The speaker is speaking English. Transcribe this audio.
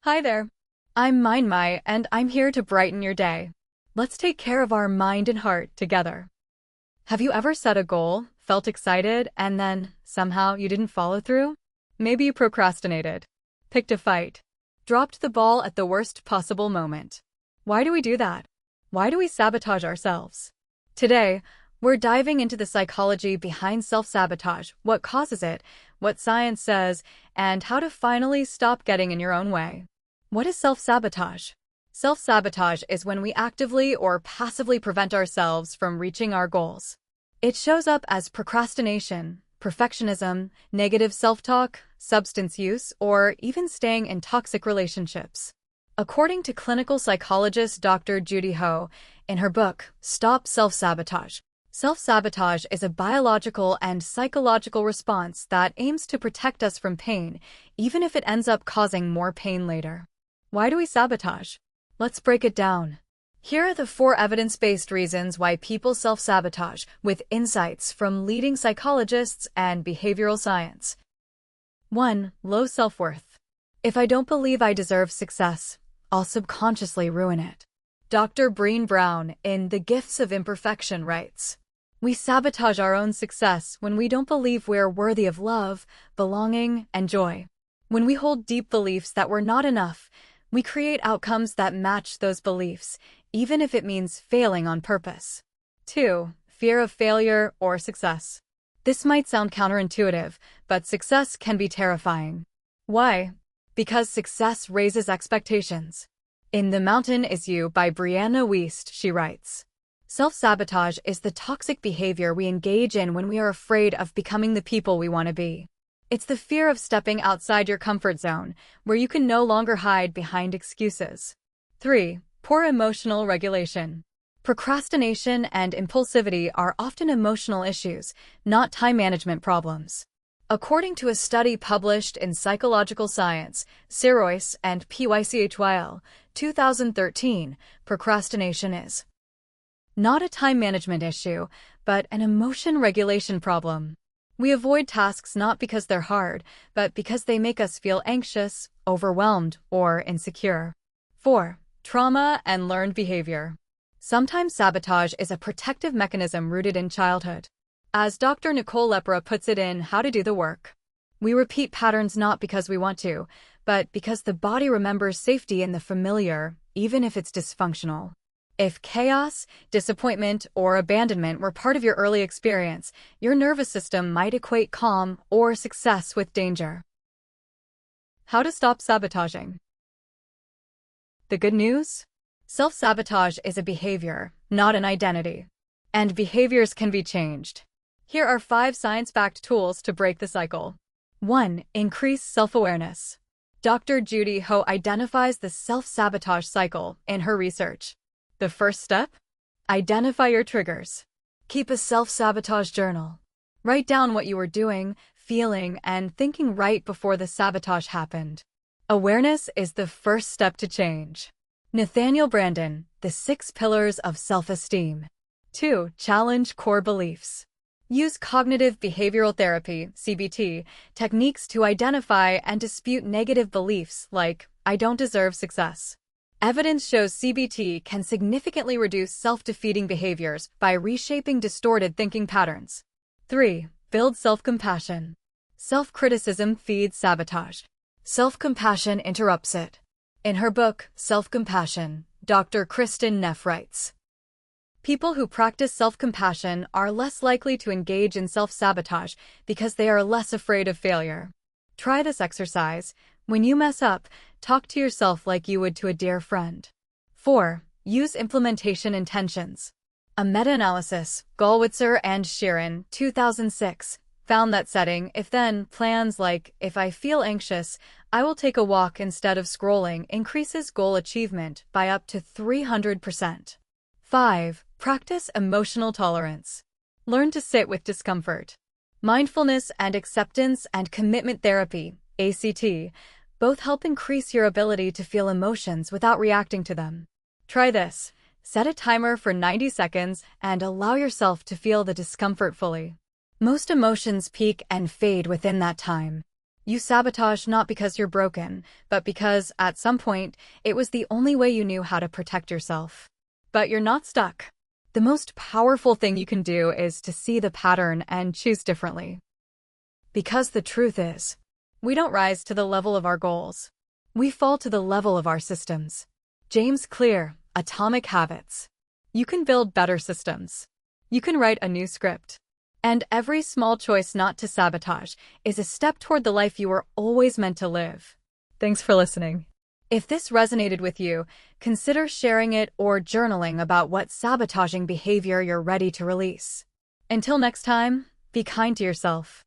Hi there. I'm Mind Mai, and I'm here to brighten your day. Let's take care of our mind and heart together. Have you ever set a goal, felt excited, and then somehow you didn't follow through? Maybe you procrastinated, picked a fight, dropped the ball at the worst possible moment. Why do we do that? Why do we sabotage ourselves? Today, we're diving into the psychology behind self-sabotage, what causes it, what science says, and how to finally stop getting in your own way. What is self-sabotage? Self-sabotage is when we actively or passively prevent ourselves from reaching our goals. It shows up as procrastination, perfectionism, negative self-talk, substance use, or even staying in toxic relationships. According to clinical psychologist Dr. Judy in her book, Stop Self-Sabotage, self-sabotage is a biological and psychological response that aims to protect us from pain, even if it ends up causing more pain later. Why do we sabotage? Let's break it down. Here are the 4 evidence-based reasons why people self-sabotage, with insights from leading psychologists and behavioral science. 1. Low self-worth. If I don't believe I deserve success, I'll subconsciously ruin it. Dr. Brené Brown in The Gifts of Imperfection writes, "We sabotage our own success when we don't believe we're worthy of love, belonging, and joy. When we hold deep beliefs that we're not enough, we create outcomes that match those beliefs, even if it means failing on purpose." 2. Fear of failure or success. This might sound counterintuitive, but success can be terrifying. Why? Because success raises expectations. In The Mountain Is You by Brianna Wiest, she writes, "Self-sabotage is the toxic behavior we engage in when we are afraid of becoming the people we want to be. It's the fear of stepping outside your comfort zone, where you can no longer hide behind excuses." 3. Poor emotional regulation. Procrastination and impulsivity are often emotional issues, not time management problems. According to a study published in Psychological Science, Sirois and Pychyl, 2013, procrastination is not a time management issue, but an emotion regulation problem. We avoid tasks not because they're hard, but because they make us feel anxious, overwhelmed, or insecure. 4. Trauma and learned behavior. Sometimes sabotage is a protective mechanism rooted in childhood. As Dr. Nicole Lepra puts it in How to Do the Work, we repeat patterns not because we want to, but because the body remembers safety in the familiar, even if it's dysfunctional. If chaos, disappointment, or abandonment were part of your early experience, your nervous system might equate calm or success with danger. How to stop sabotaging. The good news? Self-sabotage is a behavior, not an identity. And behaviors can be changed. Here are 5 science-backed tools to break the cycle. 1. Increase self-awareness. Dr. Judy identifies the self-sabotage cycle in her research. The first step? Identify your triggers. Keep a self-sabotage journal. Write down what you were doing, feeling, and thinking right before the sabotage happened. Awareness is the first step to change. Nathaniel Branden, The 6 Pillars of Self-Esteem. 2. Challenge core beliefs. Use cognitive behavioral therapy, CBT, techniques to identify and dispute negative beliefs like, "I don't deserve success." Evidence shows CBT can significantly reduce self-defeating behaviors by reshaping distorted thinking patterns. 3. Build self-compassion. Self-criticism feeds sabotage. Self-compassion interrupts it. In her book, Self-Compassion, Dr. Kristin Neff writes, "People who practice self-compassion are less likely to engage in self-sabotage because they are less afraid of failure." Try this exercise. When you mess up, talk to yourself like you would to a dear friend. 4. Use implementation intentions. A meta-analysis, Gallwitzer and Sheeran, 2006, found that setting if-then plans like, "If I feel anxious, I will take a walk instead of scrolling," increases goal achievement by up to 300%. 5. Practice emotional tolerance. Learn to sit with discomfort. Mindfulness and acceptance and commitment therapy, ACT, both help increase your ability to feel emotions without reacting to them. Try this. Set a timer for 90 seconds and allow yourself to feel the discomfort fully. Most emotions peak and fade within that time. You sabotage not because you're broken, but because, at some point, it was the only way you knew how to protect yourself. But you're not stuck. The most powerful thing you can do is to see the pattern and choose differently. Because the truth is, we don't rise to the level of our goals. We fall to the level of our systems. James Clear, Atomic Habits. You can build better systems. You can write a new script. And every small choice not to sabotage is a step toward the life you were always meant to live. Thanks for listening. If this resonated with you, consider sharing it or journaling about what sabotaging behavior you're ready to release. Until next time, be kind to yourself.